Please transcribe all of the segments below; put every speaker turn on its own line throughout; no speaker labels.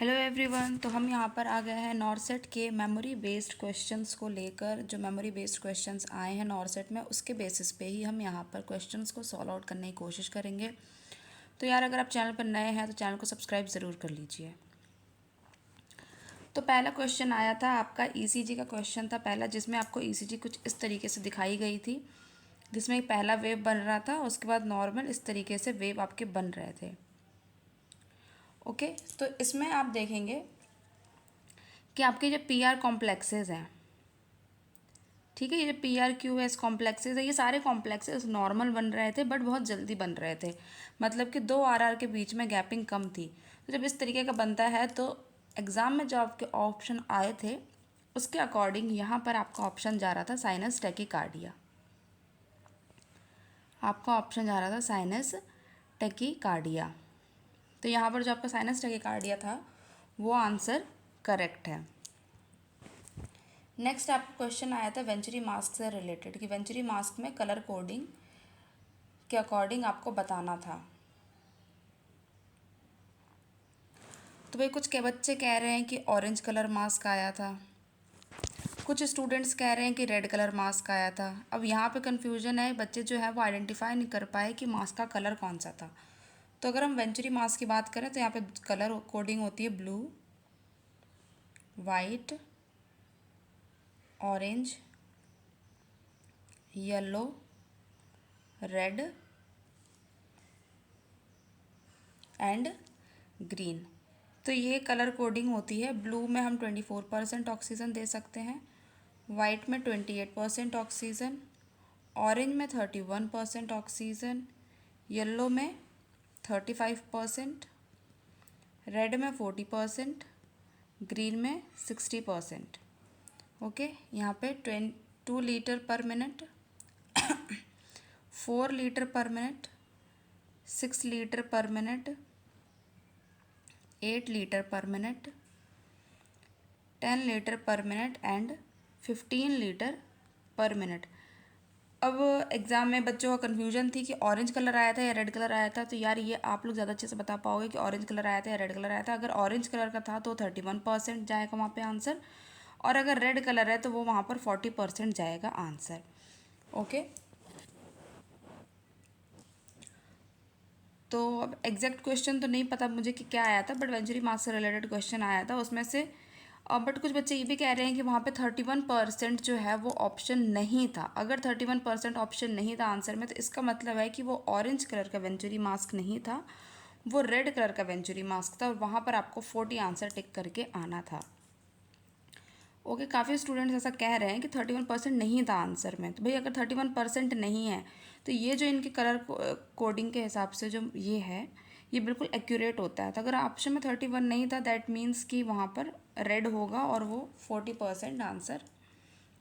Hello everyone. तो हम यहाँ पर आ गए हैं नॉरसेट के मेमोरी बेस्ड क्वेश्चंस को लेकर। जो मेमोरी बेस्ड क्वेश्चंस आए हैं नॉरसेट में, उसके बेसिस पे ही हम यहाँ पर क्वेश्चंस को सॉल्व आउट करने की कोशिश करेंगे। तो यार, अगर आप चैनल पर नए हैं तो चैनल को सब्सक्राइब ज़रूर कर लीजिए। तो पहला क्वेश्चन आया था आपका ईसीजी का क्वेश्चन था पहला, जिसमें आपको ईसीजी कुछ इस तरीके से दिखाई गई थी, जिसमें एक पहला वेव बन रहा था, उसके बाद नॉर्मल इस तरीके से वेव आपके बन रहे थे। ओके, तो इसमें आप देखेंगे कि आपके जो पी आर कॉम्प्लेक्सेज हैं, ठीक है, ये जो P R Q S complexes है, ये सारे कॉम्प्लेक्सेज नॉर्मल बन रहे थे बट बहुत जल्दी बन रहे थे। मतलब कि दो आर आर के बीच में गैपिंग कम थी। तो जब इस तरीके का बनता है तो एग्ज़ाम में जो आपके ऑप्शन आए थे उसके अकॉर्डिंग यहाँ पर आपका ऑप्शन जा रहा था साइनस टैकीकार्डिया। आपका ऑप्शन जा रहा था साइनस टैकीकार्डिया। तो यहाँ पर जो आपका साइनस टैकीकार्डिया था वो आंसर करेक्ट है। नेक्स्ट आपका क्वेश्चन आया था वेंचुरी मास्क से रिलेटेड, कि वेंचुरी मास्क में कलर कोडिंग के अकॉर्डिंग आपको बताना था। तो भाई, कुछ के बच्चे कह रहे हैं कि ऑरेंज कलर मास्क आया था, कुछ स्टूडेंट्स कह रहे हैं कि रेड कलर मास्क आया था। अब यहाँ पे कन्फ्यूजन है, बच्चे जो है वो आइडेंटिफाई नहीं कर पाए कि मास्क का कलर कौन सा था। तो अगर हम वेंचुरी मास्क की बात करें तो यहाँ पे कलर कोडिंग होती है blue, white, orange, yellow, red and green. तो ये कलर कोडिंग होती है। ब्लू में हम 24% ऑक्सीजन दे सकते हैं, वाइट में 28% ऑक्सीजन, ऑरेंज में 31% ऑक्सीजन, येलो में 35%, रेड में 40%, ग्रीन में 60%। ओके, यहाँ पे 2 लीटर पर मिनट, 4 लीटर पर मिनट, 6 लीटर पर मिनट, 8 लीटर पर मिनट, 10 लीटर पर मिनट एंड 15 लीटर पर मिनट। अब एग्ज़ाम में बच्चों का कन्फ्यूजन थी कि ऑरेंज कलर आया था या रेड कलर आया था। तो यार, ये आप लोग ज़्यादा अच्छे से बता पाओगे कि ऑरेंज कलर आया था या रेड कलर आया था। अगर ऑरेंज कलर का था तो 31% जाएगा वहाँ पे आंसर, और अगर रेड कलर है तो वो वहाँ पर 40% जाएगा आंसर। ओके, तो अब एग्जैक्ट क्वेश्चन तो नहीं पता मुझे कि क्या आया था, बट वेंचुरी मास्क से रिलेटेड क्वेश्चन आया था उसमें से। बट कुछ बच्चे ये भी कह रहे हैं कि वहाँ पे 31% जो है वो ऑप्शन नहीं था। अगर 31% ऑप्शन नहीं था आंसर में, तो इसका मतलब है कि वो ऑरेंज कलर का वेंचुरी मास्क नहीं था, वो रेड कलर का वेंचुरी मास्क था, और वहाँ पर आपको 40 आंसर टिक करके आना था। ओके, काफ़ी स्टूडेंट्स ऐसा कह रहे हैं कि 31% नहीं था आंसर में। तो भाई, अगर 31% नहीं है तो ये जो इनके कलर कोडिंग के हिसाब से जो ये है, ये बिल्कुल एक्यूरेट होता है। तो अगर ऑप्शन में 31 नहीं था, दैट मीन्स कि वहाँ पर रेड होगा और वो 40% आंसर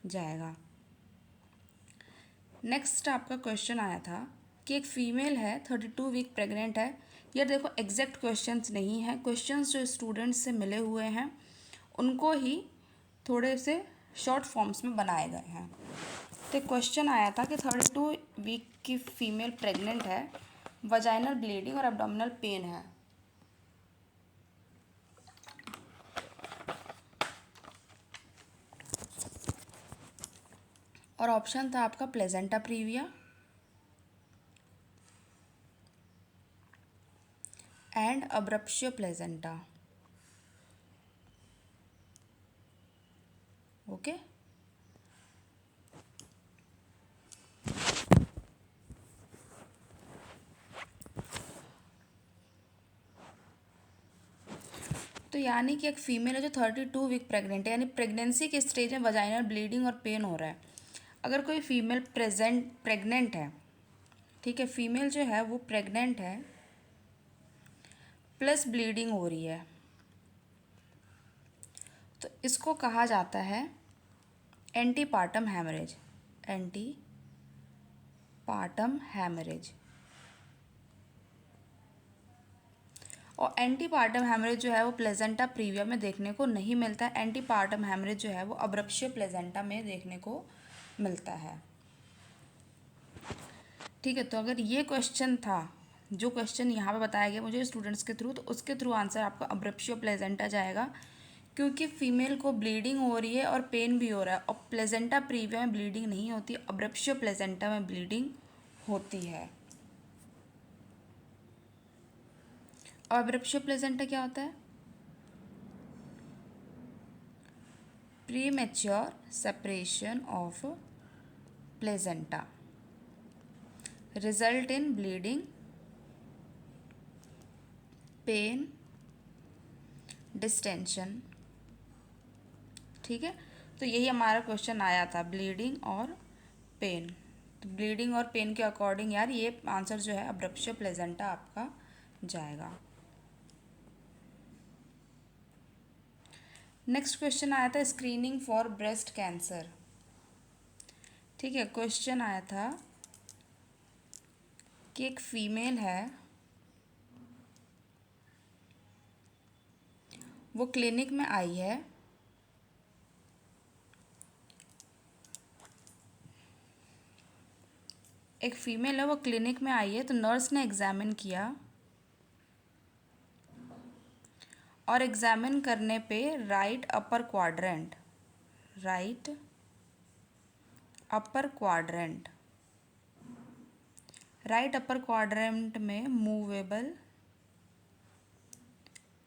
जाएगा। नेक्स्ट आपका क्वेश्चन आया था कि एक फ़ीमेल है, 32 वीक प्रेग्नेंट है। यार देखो, एग्जैक्ट क्वेश्चंस नहीं है, क्वेश्चंस जो स्टूडेंट्स से मिले हुए हैं उनको ही थोड़े से शॉर्ट फॉर्म्स में बनाए गए हैं। तो क्वेश्चन आया था कि 32 वीक की फीमेल प्रेग्नेंट है, वजाइनल ब्लीडिंग और एब्डोमिनल पेन है। और ऑप्शन था आपका placenta previa and abruptio placenta. Okay, तो यानी कि एक फीमेल है जो 32 वीक प्रेग्नेंट है, यानी प्रेगनेंसी के स्टेज में वजाइनल ब्लीडिंग और पेन हो रहा है। अगर कोई फीमेल प्रेग्नेंट है, ठीक है, फीमेल जो है वो प्रेग्नेंट है प्लस ब्लीडिंग हो रही है, तो इसको कहा जाता है एंटीपार्टम हैमरेज। Antepartum haemorrhage. और एंटीपार्टम हैमरेज जो है वो प्लेजेंटा प्रीविया में देखने को नहीं मिलता है। एंटीपार्टम हैमरेज जो है वो अब्रप्शियो प्लेजेंटा में देखने को मिलता है। ठीक है, तो अगर ये क्वेश्चन था जो क्वेश्चन यहाँ पे बताया गया मुझे स्टूडेंट्स के थ्रू, तो उसके थ्रू आंसर आपका अब्रप्शियो प्लेजेंटा जाएगा, क्योंकि फीमेल को ब्लीडिंग हो रही है और पेन भी हो रहा है, और प्लेजेंटा प्रीविया में ब्लीडिंग नहीं होती, अब्रप्शियो प्लेजेंटा में ब्लीडिंग होती है। और अब्रप्शियो प्लेजेंटा क्या होता है? Premature separation of placenta result in bleeding, pain, distension. ठीक है, तो यही हमारा क्वेश्चन आया था, ब्लीडिंग और पेन। तो ब्लीडिंग और पेन के अकॉर्डिंग यार ये आंसर जो है अब्रप्शियो प्लेजेंटा आपका जाएगा। नेक्स्ट क्वेश्चन आया था स्क्रीनिंग फॉर ब्रेस्ट कैंसर। ठीक है, क्वेश्चन आया था कि एक फीमेल है, वो क्लिनिक में आई है, एक फीमेल है वो क्लिनिक में आई है, तो नर्स ने एग्जामिन किया और एग्जामिन करने पे राइट अपर क्वाड्रेंट में मूवेबल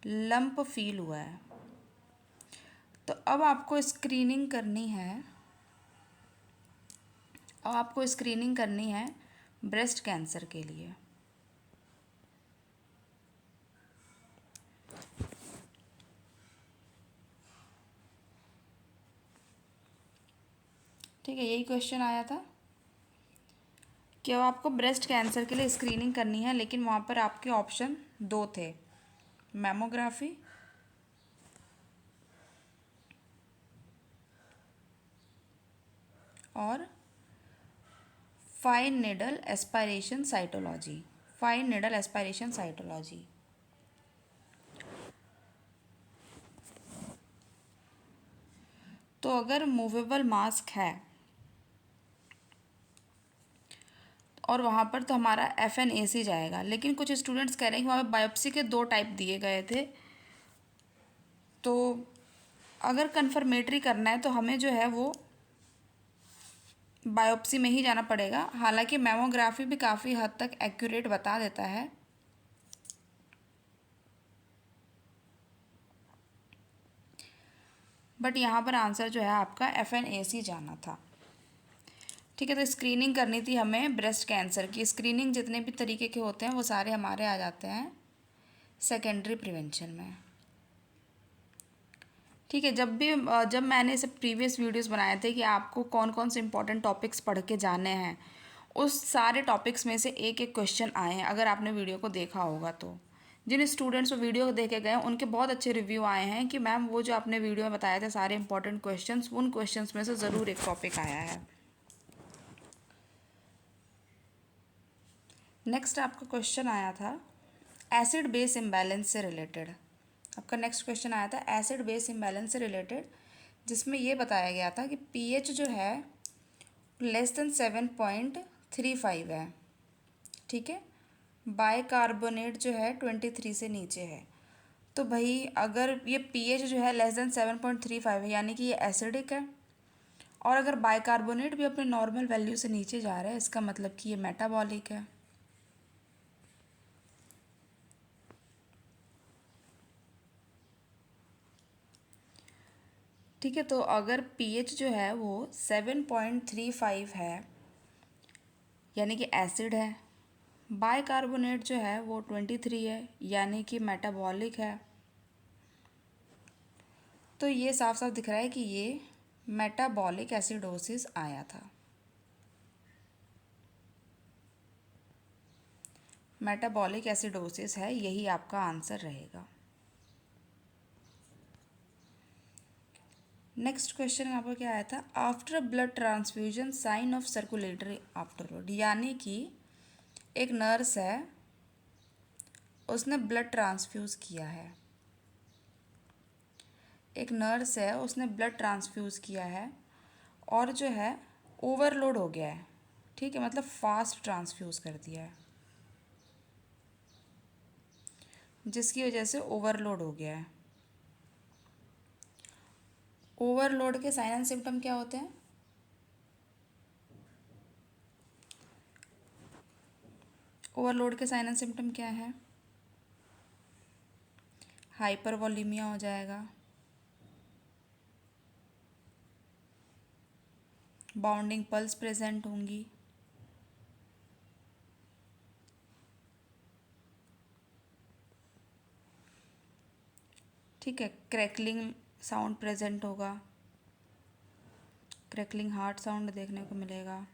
लंप फील हुआ है। तो अब आपको स्क्रीनिंग करनी है ब्रेस्ट कैंसर के लिए। ठीक है, यही क्वेश्चन आया था कि अब आपको ब्रेस्ट कैंसर के लिए स्क्रीनिंग करनी है, लेकिन वहाँ पर आपके ऑप्शन 2 थे, मैमोग्राफी और फाइन निडल एस्पायरेशन साइटोलॉजी। तो अगर मूवेबल मास्क है और वहाँ पर तो हमारा FNAC जाएगा, लेकिन कुछ स्टूडेंट्स कह रहे हैं कि वहाँ पर बायोप्सी के 2 टाइप दिए गए थे, तो अगर कन्फर्मेटरी करना है तो हमें जो है वो बायोप्सी में ही जाना पड़ेगा। हालांकि मैमोग्राफी भी काफ़ी हद तक एक्यूरेट बता देता है, बट यहाँ पर आंसर जो है आपका FNAC जाना था। ठीक है, तो स्क्रीनिंग करनी थी हमें ब्रेस्ट कैंसर की। स्क्रीनिंग जितने भी तरीके के होते हैं वो सारे हमारे आ जाते हैं सेकेंडरी प्रिवेंशन में। ठीक है, जब मैंने इसे प्रीवियस वीडियोस बनाए थे कि आपको कौन कौन से इंपॉर्टेंट टॉपिक्स पढ़ के जाने हैं, उस सारे टॉपिक्स में से एक एक क्वेश्चन आए हैं, अगर आपने वीडियो को देखा होगा तो। जिन स्टूडेंट्स वो वीडियो देखे गए उनके बहुत अच्छे रिव्यू आए हैं कि मैम वो जो आपने वीडियो में बताए थे सारे इंपॉर्टेंट क्वेश्चंस, उन क्वेश्चंस में से ज़रूर एक टॉपिक आया है। नेक्स्ट आपका क्वेश्चन आया था एसिड बेस इम्बैलेंस से रिलेटेड। आपका नेक्स्ट क्वेश्चन आया था एसिड बेस इम्बैलेंस से रिलेटेड, जिसमें ये बताया गया था कि pH जो है <7.35 है। ठीक है, बाइकार्बोनेट जो है 23 से नीचे है। तो भाई अगर ये pH जो है <7.35 है, यानी कि ये एसिडिक है, और अगर बाइकार्बोनेट भी अपने नॉर्मल वैल्यू से नीचे जा रहा है, इसका मतलब कि ये मेटाबॉलिक है। ठीक है, तो अगर pH जो है वो 7.35 है, यानी कि एसिड है, बाइकार्बोनेट जो है वो 23 है, यानी कि मेटाबॉलिक है, तो ये साफ साफ दिख रहा है कि ये मेटाबॉलिक एसिडोसिस आया था। मेटाबॉलिक एसिडोसिस है, यही आपका आंसर रहेगा। नेक्स्ट क्वेश्चन यहाँ पर क्या आया था after blood transfusion sign of circulatory afterward, यानी कि एक नर्स है, उसने ब्लड ट्रांसफ्यूज़ किया है, उसने ब्लड ट्रांसफ्यूज़ किया है और जो है ओवरलोड हो गया है। ठीक है, मतलब फास्ट ट्रांसफ्यूज़ कर दिया है। जिसकी वजह से ओवरलोड हो गया है। ओवरलोड के साइन एंड सिम्टम क्या होते हैं? ओवरलोड के साइन एंड सिम्टम क्या है? हाइपरवॉलीमिया हो जाएगा, बाउंडिंग पल्स प्रेजेंट होंगी, ठीक है, क्रैकलिंग साउंड प्रेजेंट होगा, क्रैकलिंग हार्ट साउंड देखने को मिलेगा,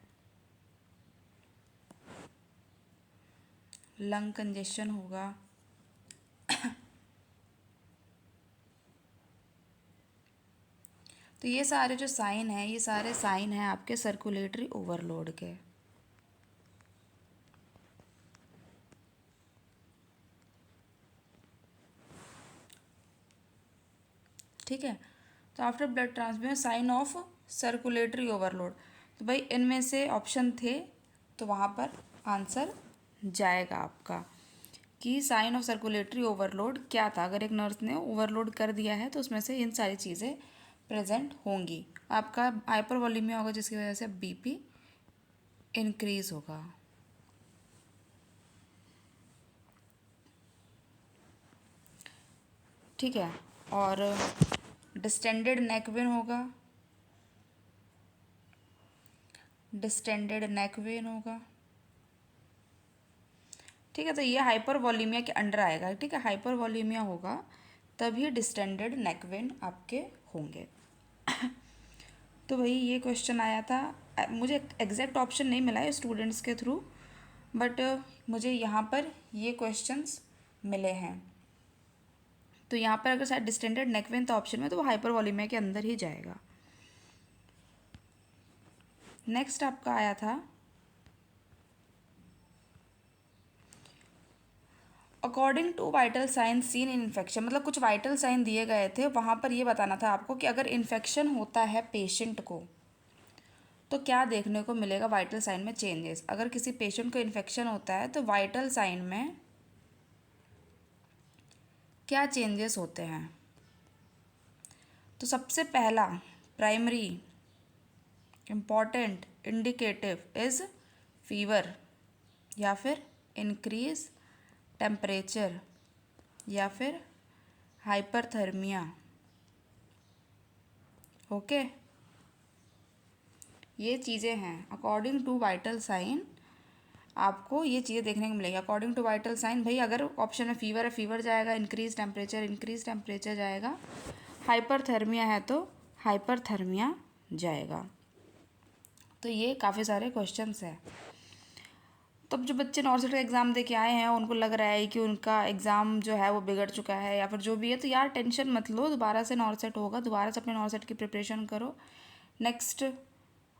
लंग कंजेशन होगा, तो ये सारे जो साइन हैं, ये सारे साइन हैं आपके सर्कुलेटरी ओवरलोड के। ठीक है, तो after blood transfusion sign of circulatory overload, तो भाई इनमें से ऑप्शन थे, तो वहाँ पर आंसर जाएगा आपका कि साइन ऑफ सर्कुलेटरी ओवरलोड क्या था। अगर एक नर्स ने ओवरलोड कर दिया है तो उसमें से इन सारी चीज़ें प्रेजेंट होंगी। आपका हाइपरवॉलीमिया होगा जिसकी वजह से बीपी इंक्रीज होगा। ठीक है, और डिस्टेंडेड नेक वेन होगा, डिस्टेंडेड नेक वेन होगा। ठीक है, तो ये हाइपरवॉलीमिया के अंडर आएगा। ठीक है, हाइपरवॉलीमिया होगा तभी डिस्टेंडेड नेक वेन आपके होंगे। तो भाई ये क्वेश्चन आया था, मुझे एग्जैक्ट ऑप्शन नहीं मिला है स्टूडेंट्स के थ्रू, बट मुझे यहाँ पर ये क्वेश्चंस मिले हैं। तो यहाँ पर अगर शायद डिस्टेंडेड नेक वेन था ऑप्शन में, तो वो हाइपरवॉलीमिया के अंदर ही जाएगा। नेक्स्ट आपका आया था according to vital sign seen in infection, मतलब कुछ वाइटल साइन दिए गए थे, वहाँ पर ये बताना था आपको कि अगर इन्फेक्शन होता है पेशेंट को तो क्या देखने को मिलेगा वाइटल साइन में चेंजेस। अगर किसी पेशेंट को इन्फेक्शन होता है तो वाइटल साइन में क्या चेंजेस होते हैं। तो सबसे पहला primary important indicative is fever, या फिर इंक्रीज टेम्परेचर, या फिर हाइपरथर्मिया। ओके, ये चीज़ें हैं अकॉर्डिंग टू वाइटल साइन, आपको ये चीज़ें देखने को मिलेगी अकॉर्डिंग टू वाइटल साइन। भाई अगर ऑप्शन में फीवर है, फीवर जाएगा, इंक्रीज टेम्परेचर जाएगा, हाइपरथर्मिया है तो हाइपरथर्मिया जाएगा। तो ये काफ़ी सारे क्वेश्चंस हैं। तब जो बच्चे नॉर्सेट का एग्ज़ाम दे के आए हैं, उनको लग रहा है कि उनका एग्ज़ाम जो है वो बिगड़ चुका है या फिर जो भी है, तो यार टेंशन मत लो, दोबारा से नॉर्सेट होगा, दोबारा से अपने नॉर्सेट की प्रिपरेशन करो। नेक्स्ट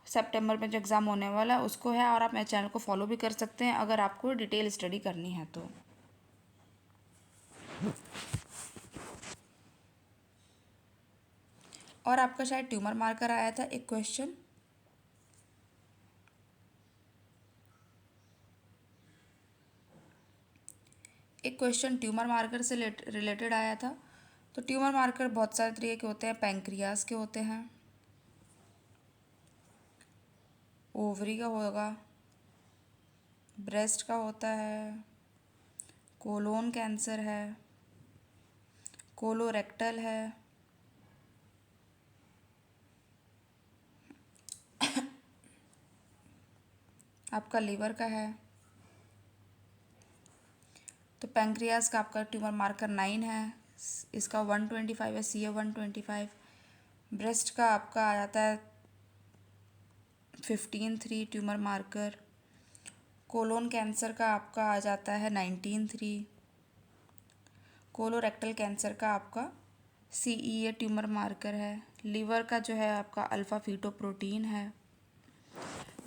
सितंबर में जो एग्ज़ाम होने वाला है उसको है, और आप मेरे चैनल को फॉलो भी कर सकते हैं अगर आपको डिटेल स्टडी करनी है तो। और आपका शायद ट्यूमर मार्कर आया था एक क्वेश्चन, ट्यूमर मार्कर से रिलेटेड आया था। तो ट्यूमर मार्कर बहुत सारे तरीके के होते हैं, पैंक्रियास के होते हैं, ओवरी का होगा, ब्रेस्ट का होता है, कोलोन कैंसर है, कोलोरेक्टल है, आपका लीवर का है। तो पैंक्रियास का आपका ट्यूमर मार्कर 9 है, इसका 125 है, CA 125। ब्रेस्ट का आपका आ जाता है 15-3 ट्यूमर मार्कर। कोलोन कैंसर का आपका आ जाता है 19-3। कोलोरेक्टल कैंसर का आपका CEA ट्यूमर मार्कर है। लीवर का जो है आपका अल्फ़ा फीटोप्रोटीन है।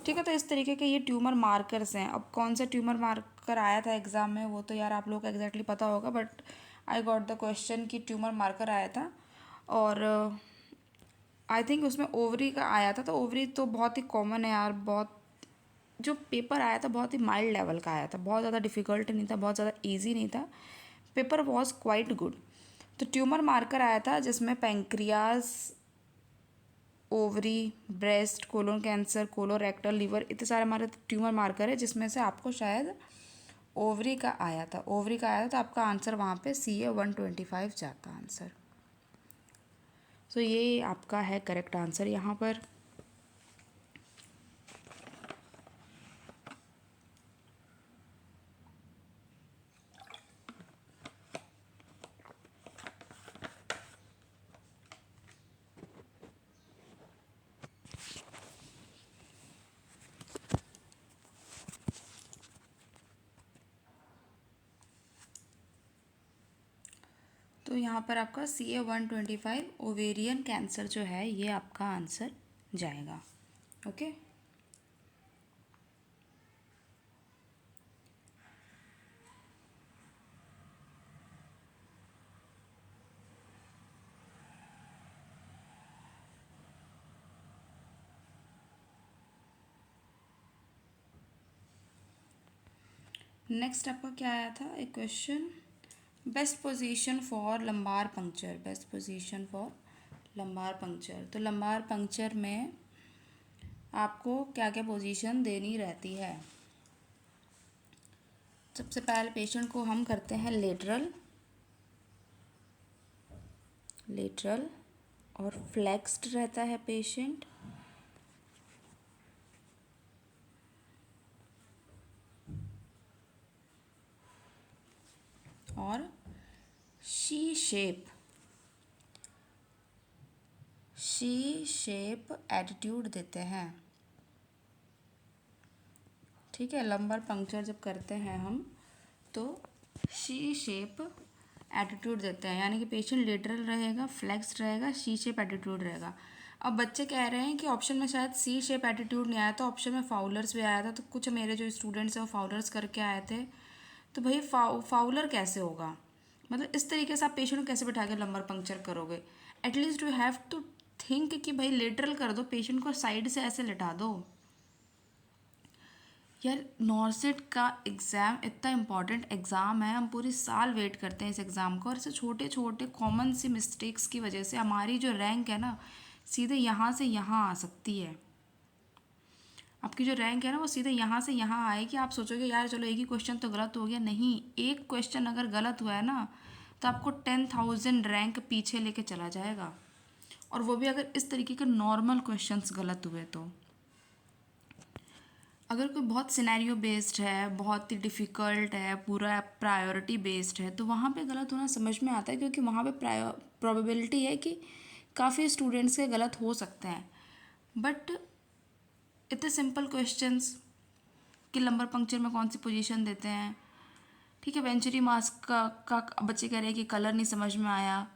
ठीक है, तो इस तरीके के ये ट्यूमर मार्कर्स हैं। अब कौन सा ट्यूमर मार्कर आया था एग्ज़ाम में वो तो यार आप लोगों को एग्जैक्टली पता होगा, but I got the question कि ट्यूमर मार्कर आया था, और आई थिंक उसमें ओवरी का आया था। तो ओवरी तो बहुत ही कॉमन है यार, बहुत जो पेपर आया था बहुत ही माइल्ड लेवल का आया था, बहुत ज़्यादा डिफ़िकल्ट नहीं था, बहुत ज़्यादा ईजी नहीं था। Paper was quite good. तो ट्यूमर मार्कर आया था जिसमें pancreas, ovary, breast, colon cancer, colorectal, liver, इतने सारे हमारे ट्यूमर मार्कर है, जिसमें से आपको शायद ओवरी का आया था। ओवरी का आया था तो आपका आंसर वहाँ पे CA 125 जाता आंसर। सो ये आपका है करेक्ट आंसर यहाँ पर। तो यहाँ पर आपका CA 125 ओवेरियन कैंसर जो है ये आपका आंसर जाएगा। ओके। नेक्स्ट आपका क्या आया था एक question, best position for lumbar puncture. Best position for lumbar puncture. तो लंबार पंक्चर में आपको क्या क्या पोजीशन देनी रहती है। सबसे पहले पेशेंट को हम करते हैं लेटरल, लेटरल और फ्लेक्स्ड रहता है पेशेंट। और सी शेप एटीट्यूड देते हैं। ठीक है, लंबार पंक्चर जब करते हैं हम तो सी शेप एटीट्यूड देते हैं, यानी कि पेशेंट लेटरल रहेगा, फ्लेक्स रहेगा, सी शेप एटीट्यूड रहेगा। अब बच्चे कह रहे हैं कि ऑप्शन में शायद सी शेप एटीट्यूड नहीं आया था, ऑप्शन में फाउलर्स भी आया था। तो कुछ मेरे जो स्टूडेंट्स हैं वो फाउलर्स करके आए थे। तो भाई फाउलर कैसे होगा, मतलब इस तरीके से आप पेशेंट को कैसे बिठा के लंबार पंक्चर करोगे। At least you have to think कि भाई लेटरल कर दो, पेशेंट को साइड से ऐसे लिटा दो। यार नॉर्सेट का एग्ज़ाम इतना इम्पॉर्टेंट एग्ज़ाम है, हम पूरी साल वेट करते हैं इस एग्ज़ाम को, और ऐसे छोटे छोटे कॉमन सी मिस्टेक्स की वजह से हमारी जो रैंक है ना सीधे यहाँ से यहाँ आ सकती है। आपकी जो रैंक है ना वो सीधे यहाँ से यहाँ आएगी। आप सोचोगे यार चलो एक ही क्वेश्चन तो गलत हो गया, नहीं, एक क्वेश्चन अगर गलत हुआ है ना तो आपको 10,000 रैंक पीछे लेके चला जाएगा, और वो भी अगर इस तरीके के नॉर्मल क्वेश्चंस गलत हुए तो। अगर कोई बहुत सिनेरियो बेस्ड है, बहुत ही डिफ़िकल्ट है, पूरा प्रायोरिटी बेस्ड है, तो वहाँ पे गलत होना समझ में आता है, क्योंकि वहाँ पे प्रोबेबिलिटी है कि काफ़ी स्टूडेंट्स के गलत हो सकते हैं। बट इतने सिंपल क्वेश्चंस कि लंबर पंक्चर में कौन सी पोजीशन देते हैं, ठीक है, वेंचुरी मास्क का बच्चे कह रहे हैं कि कलर नहीं समझ में आया,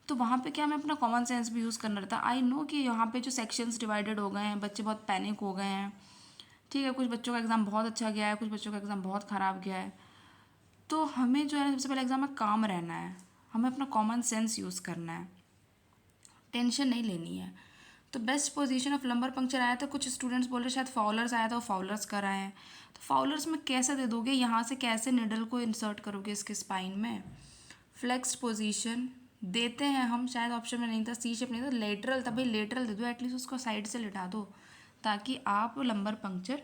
तो वहाँ पे क्या हमें अपना कॉमन सेंस भी यूज़ करना रहता है। आई नो कि यहाँ पे जो सेक्शंस डिवाइडेड हो गए हैं, बच्चे बहुत पैनिक हो गए हैं, ठीक है, कुछ बच्चों का एग्ज़ाम बहुत अच्छा गया है, कुछ बच्चों का एग्ज़ाम बहुत ख़राब गया है। तो हमें जो है सबसे पहले एग्ज़ाम में काम रहना है, हमें अपना कॉमन सेंस यूज़ करना है, टेंशन नहीं लेनी है। तो best position of lumbar puncture आया था, कुछ स्टूडेंट्स बोल रहे शायद फाउलर्स आया था, वो फाउलर्स कराए हैं। तो फाउलर्स में कैसे दे दोगे, यहाँ से कैसे निडल को इंसर्ट करोगे इसके स्पाइन में। फ्लेक्स्ड पोजीशन देते हैं हम, शायद ऑप्शन में नहीं था, सी शेप नहीं था, लेटरल था, भाई लेटरल दे दो, एटलीस्ट उसको साइड से लिटा दो ताकि आप लंबर पंक्चर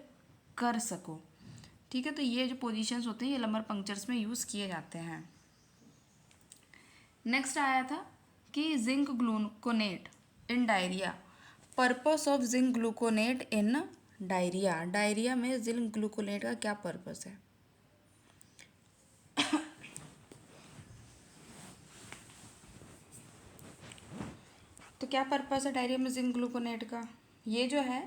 कर सको। ठीक है, तो ये जो पोजीशंस होते हैं ये लंबर पंक्चर्स में यूज़ किए जाते हैं। नेक्स्ट आया था कि zinc gluconate in diarrhoea. Purpose of zinc gluconate in diarrhoea. Diarrhoea में जिंक ग्लूकोनेट का क्या पर्पस है। तो क्या पर्पस है डायरिया में जिंक ग्लूकोनेट का। ये जो है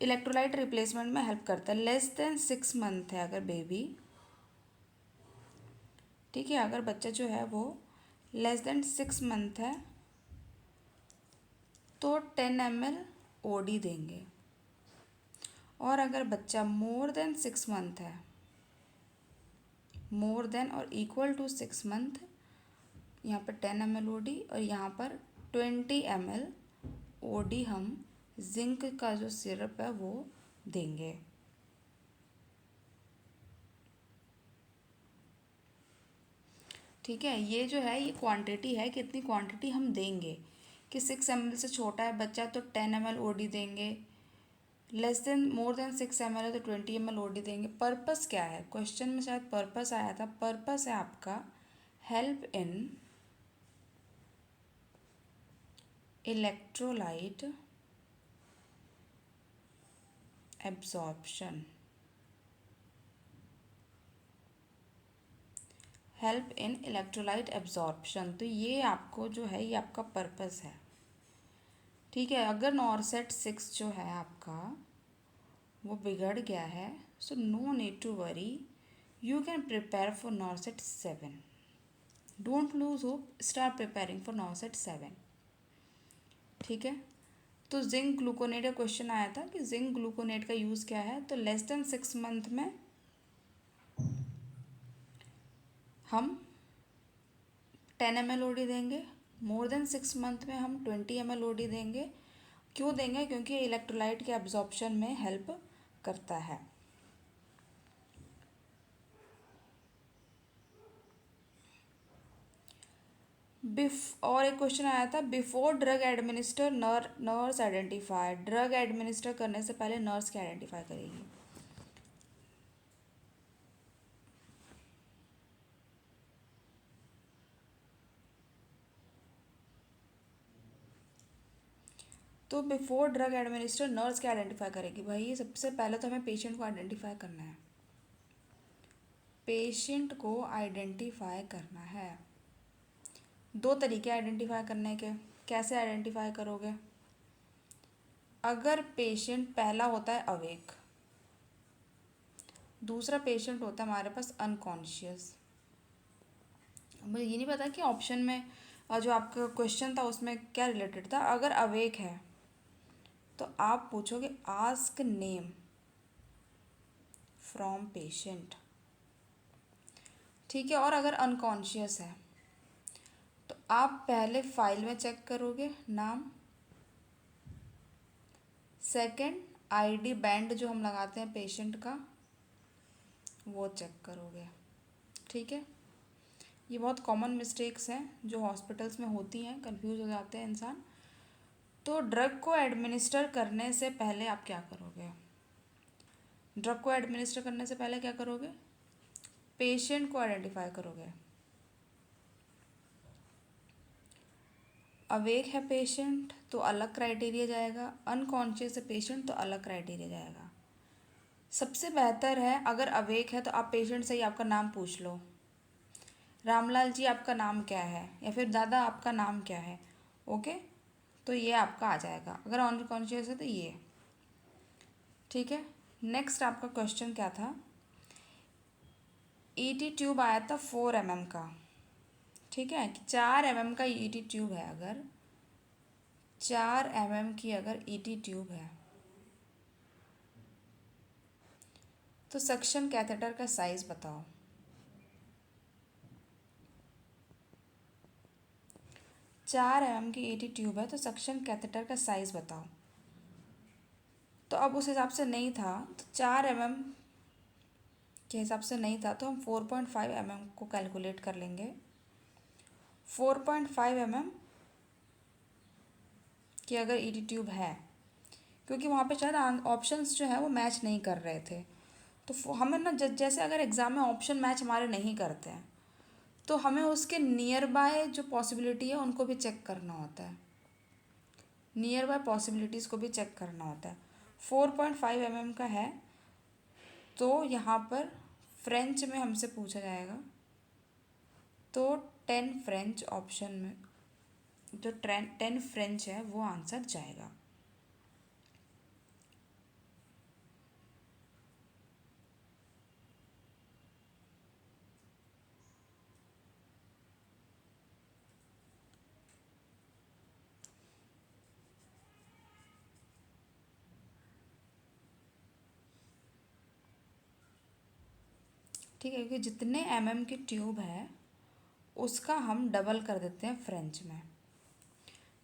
इलेक्ट्रोलाइट रिप्लेसमेंट में हेल्प करता है। लेस देन 6 मंथ है अगर बेबी, ठीक है, अगर बच्चा जो है वो लेस देन 6 मंथ है तो 10 ml OD देंगे, और अगर बच्चा मोर देन 6 मंथ है, मोर देन और इक्वल टू 6 मंथ, यहाँ पर 10 ml OD और यहाँ पर 20 ml OD हम जिंक का जो सिरप है वो देंगे। ठीक है, ये जो है ये क्वांटिटी है, कितनी क्वांटिटी हम देंगे कि 6 ml से छोटा है बच्चा तो 10 ml ओडी देंगे, less than more than 6 ml है तो 20 ml ओडी देंगे। पर्पस क्या है, क्वेश्चन में शायद पर्पस आया था, पर्पस है आपका help in electrolyte absorption, help in electrolyte absorption, तो ये आपको जो है ये आपका पर्पस है। ठीक है, अगर नॉरसेट 6 जो है आपका वो बिगड़ गया है, so no need to worry, you can prepare for NORCET 7, don't lose hope, start preparing for NORCET 7। ठीक है, तो जिंक ग्लूकोनेट का क्वेश्चन आया था कि जिंक ग्लूकोनेट का यूज़ क्या है, तो लेस देन 6 मंथ में हम 10 ml ओडी देंगे, मोर देन 6 मंथ में हम 20 ml ओडी देंगे। क्यों देंगे, क्योंकि इलेक्ट्रोलाइट के एब्जॉर्प्शन में हेल्प करता है। और एक क्वेश्चन आया था, before drug administer nurse identify, drug administer करने से पहले नर्स क्या आइडेंटिफाई करेगी। तो बिफोर ड्रग एडमिनिस्टर नर्स क्या आइडेंटिफाई करेगी, भाई सबसे पहले तो हमें पेशेंट को आइडेंटिफाई करना है, पेशेंट को आइडेंटिफाई करना है। दो तरीके आइडेंटिफाई करने के, कैसे आइडेंटिफाई करोगे, अगर पेशेंट पहला होता है अवेक, दूसरा पेशेंट होता है हमारे पास अनकॉन्शियस। मुझे ये नहीं पता कि ऑप्शन में जो आपका क्वेश्चन था उसमें क्या रिलेटेड था। अगर अवेक है तो आप पूछोगे आस्क नेम फ्रॉम पेशेंट, ठीक है। और अगर अनकॉन्शियस है तो आप पहले फाइल में चेक करोगे नाम, सेकंड आईडी बैंड जो हम लगाते हैं पेशेंट का वो चेक करोगे, ठीक है। ये बहुत कॉमन मिस्टेक्स हैं जो हॉस्पिटल्स में होती हैं, कंफ्यूज हो जाते हैं इंसान। तो ड्रग को एडमिनिस्टर करने से पहले आप क्या करोगे, ड्रग को एडमिनिस्टर करने से पहले क्या करोगे, पेशेंट को आइडेंटिफाई करोगे। अवेक है पेशेंट तो अलग क्राइटेरिया जाएगा, अनकॉन्शियस है पेशेंट तो अलग क्राइटेरिया जाएगा। सबसे बेहतर है अगर अवेक है तो आप पेशेंट से ही आपका नाम पूछ लो, रामलाल जी आपका नाम क्या है, या फिर दादा आपका नाम क्या है, ओके, तो ये आपका आ जाएगा। अगर अनकॉन्शियस है तो ये, ठीक है। नेक्स्ट आपका क्वेश्चन क्या था, ईटी ट्यूब आया था 4 mm का, ठीक है, 4 mm का ईटी ट्यूब है, अगर 4 mm की अगर ईटी ट्यूब है तो सक्शन कैथेटर का साइज बताओ। 4 mm की ईटी ट्यूब है तो सक्शन कैथेटर का साइज बताओ। तो अब उस हिसाब से नहीं था, तो 4 mm के हिसाब से नहीं था तो हम 4.5 mm को कैलकुलेट कर लेंगे। 4.5 mm की अगर ईटी ट्यूब है, क्योंकि वहाँ पे शायद ऑप्शंस जो है वो मैच नहीं कर रहे थे, तो हमें ना जैसे अगर एग्ज़ाम में ऑप्शन मैच हमारे नहीं करते हैं तो हमें उसके नियर बाय जो पॉसिबिलिटी है उनको भी चेक करना होता है, नियर बाय पॉसिबिलिटीज़ को भी चेक करना होता है। 4.5 mm का है तो यहाँ पर फ्रेंच में हमसे पूछा जाएगा, तो 10 फ्रेंच ऑप्शन में जो 10 फ्रेंच है वो आंसर जाएगा। ठीक है, क्योंकि जितने की ट्यूब है उसका हम डबल कर देते हैं फ्रेंच में,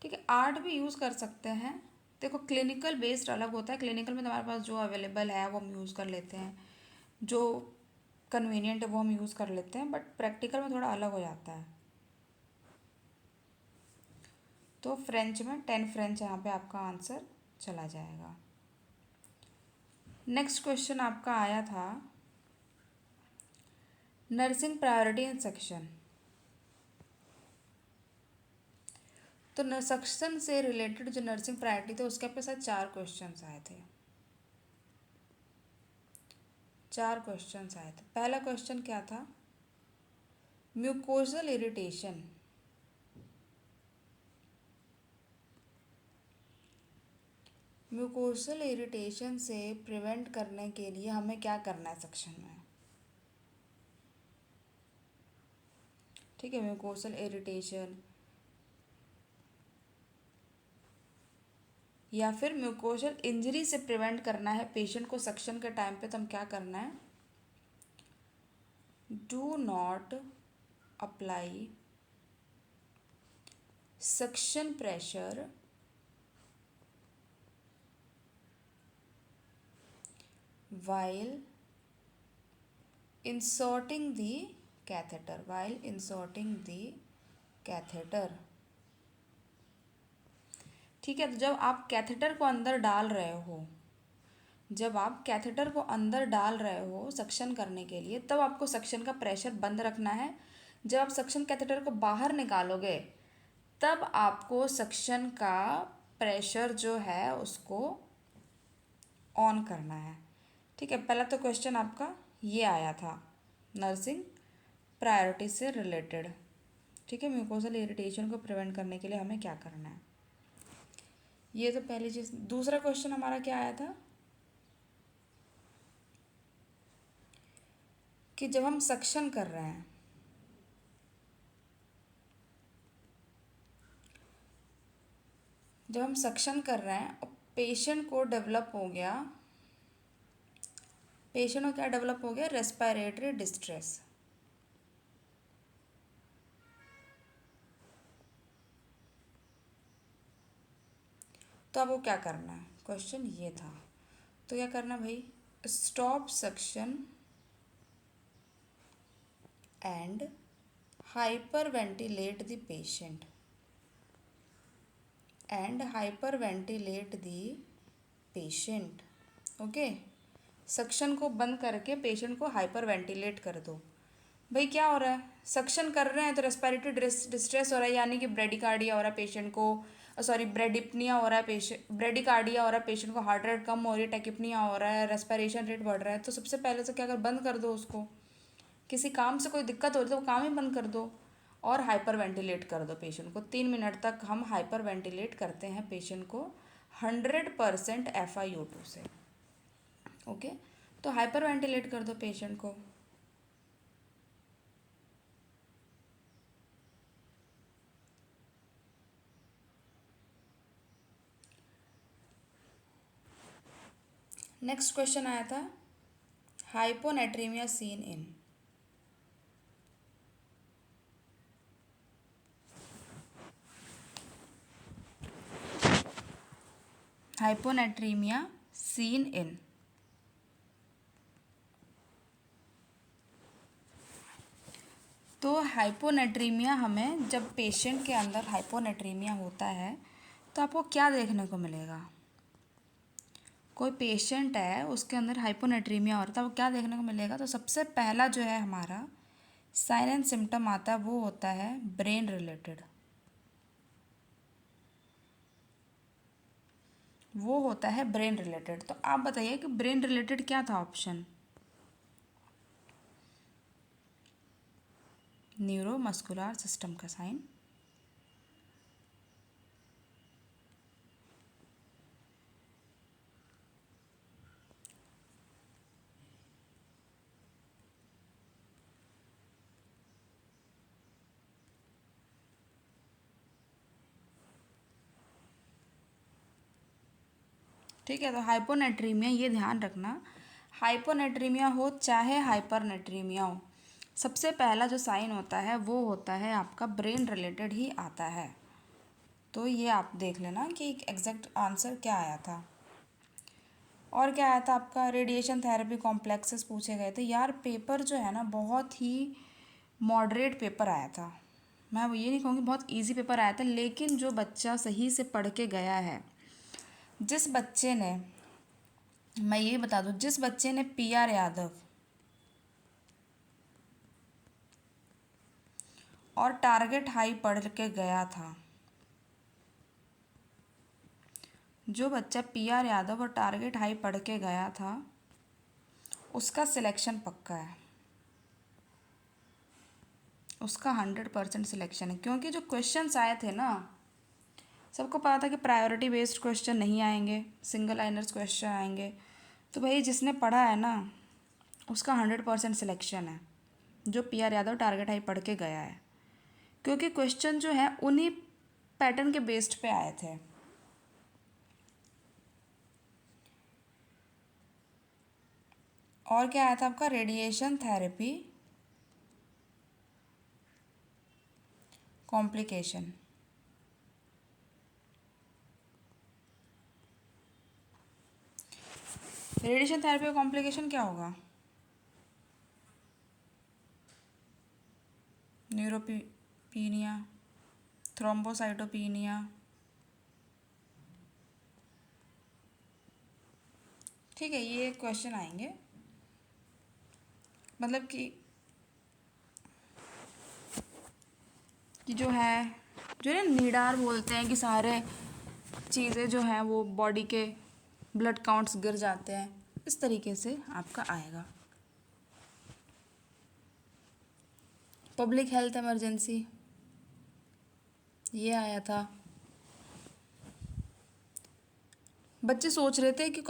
ठीक है। आर्ट भी यूज़ कर सकते हैं, देखो क्लिनिकल बेस्ड अलग होता है, क्लिनिकल में तुम्हारे पास जो अवेलेबल है वो हम यूज़ कर लेते हैं, जो कन्वीनियंट है वो हम यूज़ कर लेते हैं, बट प्रैक्टिकल में थोड़ा अलग हो जाता है। तो फ्रेंच में 10 फ्रेंच यहाँ पे आपका आंसर चला जाएगा। नेक्स्ट क्वेश्चन आपका आया था नर्सिंग प्रायोरिटी एंड सेक्शन। तो सेक्शन से रिलेटेड जो नर्सिंग प्रायोरिटी थे उसके आपके साथ 4 क्वेश्चंस आए थे। 4 क्वेश्चंस आए थे। पहला क्वेश्चन क्या था? Mucosal irritation. म्यूकोजल इरिटेशन से प्रिवेंट करने के लिए हमें क्या करना है सेक्शन में? ठीक है, म्यूकोजल इरिटेशन या फिर म्यूकोजल इंजरी से प्रिवेंट करना है पेशेंट को सक्शन के टाइम पे, तो हम क्या करना है? Do not apply suction pressure while inserting the catheter। ठीक है, तो जब आप कैथेटर को अंदर डाल रहे हो, सक्शन करने के लिए, तब आपको सक्शन का प्रेशर बंद रखना है। जब आप सक्शन कैथेटर को बाहर निकालोगे तब आपको सक्शन का प्रेशर जो है उसको ऑन करना है। ठीक है, पहला तो क्वेश्चन आपका ये आया था नर्सिंग प्रायोरिटी से रिलेटेड। ठीक है, म्यूकोजल इरिटेशन को प्रिवेंट करने के लिए हमें क्या करना है, ये तो पहली चीज़। दूसरा क्वेश्चन हमारा क्या आया था कि जब हम सक्शन कर रहे हैं, और पेशेंट को क्या डेवलप हो गया? Respiratory distress. तो आपको क्या करना है? क्वेश्चन ये था। तो क्या करना भाई? Stop suction and hyper ventilate the patient. Okay, suction को बंद करके पेशेंट को हाइपर वेंटिलेट कर दो। भाई क्या हो रहा है? सक्शन कर रहे हैं तो रेस्पिरेटरी डिस्ट्रेस हो रहा है, यानी कि ब्रेडिकार्डिया हो रहा है पेशेंट को, ब्रेडिप्निया हो रहा है, ब्रेडिकार्डिया हो रहा है पेशेंट को, हार्ट रेट कम हो रही है, टेकिप्निया हो रहा है, रेस्पिरेशन रेट बढ़ रहा है। तो सबसे पहले तो क्या कर, बंद कर दो उसको। किसी काम से कोई दिक्कत हो रही है तो वो काम ही बंद कर दो और हाइपर वेंटिलेट कर दो पेशेंट को। 3 मिनट तक हम हाइपर वेंटिलेट करते हैं पेशेंट को 100% FiO2 से। ओके, तो हाइपर वेंटिलेट कर दो पेशेंट को। नेक्स्ट क्वेश्चन आया था hyponatraemia seen in. Hyponatraemia seen in. तो हाइपोनेट्रीमिया हमें, जब पेशेंट के अंदर हाइपोनेट्रीमिया होता है तो आपको क्या देखने को मिलेगा? कोई पेशेंट है उसके अंदर हाइपोनेट्रीमिया हो रहा है, वो क्या देखने को मिलेगा? तो सबसे पहला जो है हमारा साइन एंड सिम्टम आता है वो होता है ब्रेन रिलेटेड। तो आप बताइए कि ब्रेन रिलेटेड क्या था ऑप्शन? न्यूरोमस्कुलर सिस्टम का साइन, ठीक है। तो हाइपोनेट्रीमिया, ये ध्यान रखना, हाइपोनेट्रीमिया हो चाहे हाइपरनेट्रीमिया हो, सबसे पहला जो साइन होता है वो होता है आपका ब्रेन रिलेटेड ही आता है। तो ये आप देख लेना कि एग्जैक्ट आंसर क्या आया था। और क्या आया था आपका, रेडिएशन थेरेपी कॉम्प्लेक्सेस पूछे गए थे। यार पेपर जो है ना बहुत ही मॉडरेट पेपर आया था, मैं वो ये नहीं कहूँगी बहुत इजी पेपर आया था, लेकिन जो बच्चा सही से पढ़ के गया है, जिस बच्चे ने, मैं ये बता दूँ, जिस बच्चे ने PR यादव और टारगेट हाई पढ़ के गया था, जो बच्चा PR यादव और टारगेट हाई पढ़ के गया था, उसका सिलेक्शन पक्का है, उसका 100% सिलेक्शन है। क्योंकि जो क्वेश्चंस आए थे ना, सबको पता था कि प्रायोरिटी बेस्ड क्वेश्चन नहीं आएंगे, सिंगल लाइनर्स क्वेश्चन आएंगे। तो भाई जिसने पढ़ा है ना, उसका 100% सिलेक्शन है, जो PR यादव टारगेट हाई पढ़ के गया है। क्योंकि क्वेश्चन जो है उन्हीं पैटर्न के बेस्ड पे आए थे। और क्या आया था आपका, radiation therapy complication. Radiation therapy का कॉम्प्लिकेशन क्या होगा, न्यूरोपीनिया, थ्रोम्बोसाइटोपिनिया, ठीक है, ये क्वेश्चन आएंगे। मतलब कि जो है, जो ना नीडार बोलते हैं कि सारे चीज़ें जो हैं वो बॉडी के ब्लड काउंट्स गिर जाते हैं, इस तरीके से आपका आएगा। पब्लिक हेल्थ इमरजेंसी, ये आया था। बच्चे सोच रहे थे कि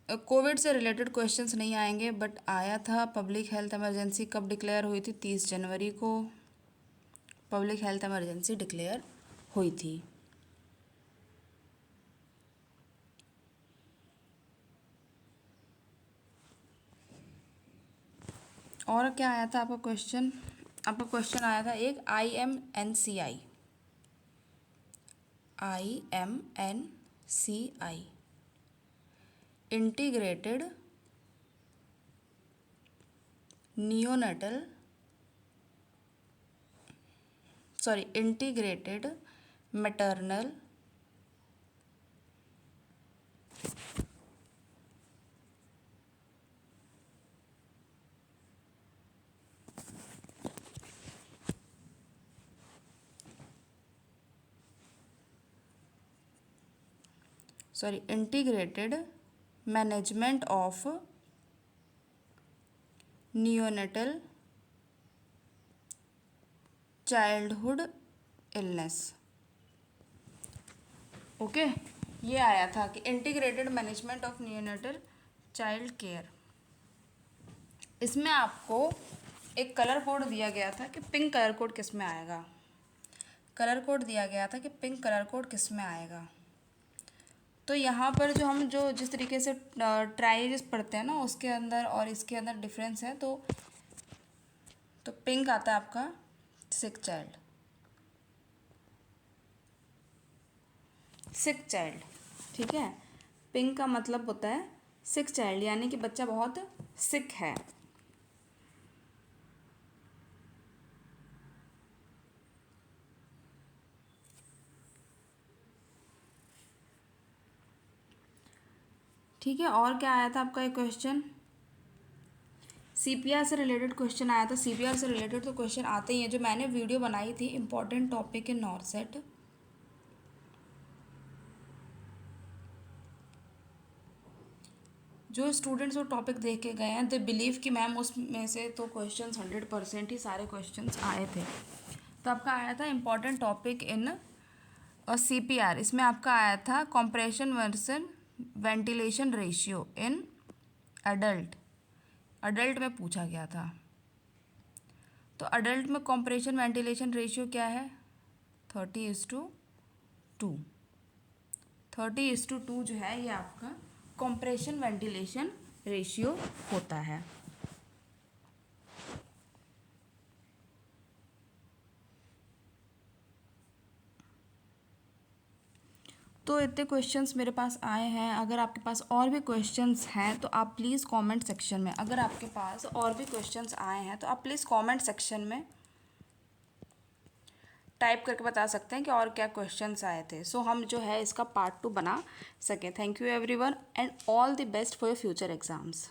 कोविड से रिलेटेड क्वेश्चंस नहीं आएंगे, बट आया था। पब्लिक हेल्थ इमरजेंसी कब डिक्लेयर हुई थी, 30 जनवरी को पब्लिक हेल्थ इमरजेंसी डिक्लेयर हुई थी। और क्या आया था आपका क्वेश्चन आया था एक, IMNCI, integrated integrated maternal integrated management of neonatal childhood illness. Okay, ये आया था कि integrated management of neonatal child care. इसमें आपको एक कलर कोड दिया गया था कि पिंक कलर कोड किस में आएगा। कलर कोड दिया गया था कि पिंक कलर कोड किस में आएगा। तो यहाँ पर जो जिस तरीके से ट्राइजेस पढ़ते हैं ना, उसके अंदर और इसके अंदर डिफरेंस है। तो पिंक आता है आपका सिक चाइल्ड, ठीक है। पिंक का मतलब होता है सिक चाइल्ड, यानी कि बच्चा बहुत सिक है। ठीक है, और क्या आया था आपका एक क्वेश्चन, CPR से रिलेटेड क्वेश्चन आया था। CPR से रिलेटेड तो क्वेश्चन आते ही हैं, जो मैंने वीडियो बनाई थी इम्पोर्टेंट टॉपिक इन नॉर्सेट, जो स्टूडेंट्स वो टॉपिक देख के गए हैं, दे बिलीव कि मैम उसमें से तो क्वेश्चंस 100% ही सारे क्वेश्चंस आए थे। तो आपका आया था इम्पोर्टेंट टॉपिक इन CPR, इसमें आपका आया था compression versus ventilation ratio in adult में पूछा गया था। तो अडल्ट में कंप्रेशन वेंटिलेशन रेशियो क्या है, 30:2। 30:2 जो है ये आपका कंप्रेशन वेंटिलेशन रेशियो होता है। तो इतने क्वेश्चंस मेरे पास आए हैं। अगर आपके पास और भी क्वेश्चंस हैं तो आप प्लीज़ कमेंट सेक्शन में, अगर आपके पास और भी क्वेश्चंस आए हैं तो आप प्लीज़ कमेंट सेक्शन में टाइप करके बता सकते हैं कि और क्या क्वेश्चंस आए थे, सो हम जो है इसका पार्ट 2 बना सकें। Thank you everyone and all the best for your future exams.